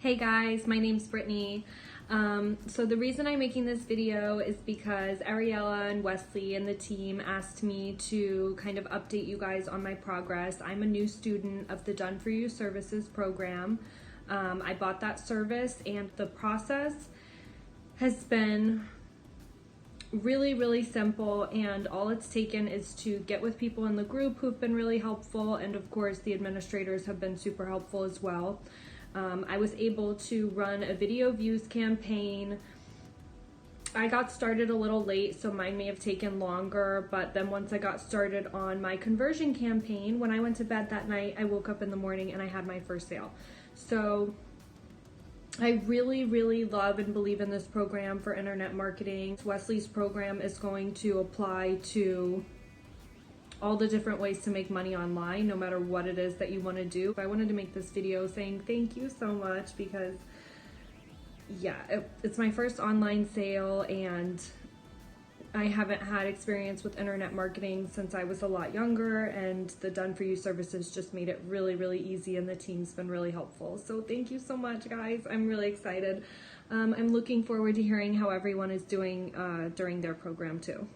Hey guys, my name's Brittany. So the reason I'm making this video is because Ariella and Wesley and the team asked me to kind of update you guys on my progress. I'm a new student of the Done For You Services program. I bought that service and the process has been really simple, and all it's taken is to get with people in the group who've been really helpful, and of course the administrators have been super helpful as well. I was able to run a video views campaign. I got started a little late, so mine may have taken longer, but then once I got started on my conversion campaign, when I went to bed that night, I woke up in the morning and I had my first sale. So I really love and believe in this program for internet marketing. Wesley's program is going to apply to all the different ways to make money online, no matter what it is that you want to do. I wanted to make this video saying thank you so much because it's my first online sale and I haven't had experience with internet marketing since I was a lot younger, and the Done For You services just made it really easy, and the team's been really helpful. So thank you so much, guys. I'm really excited. I'm looking forward to hearing how everyone is doing during their program too.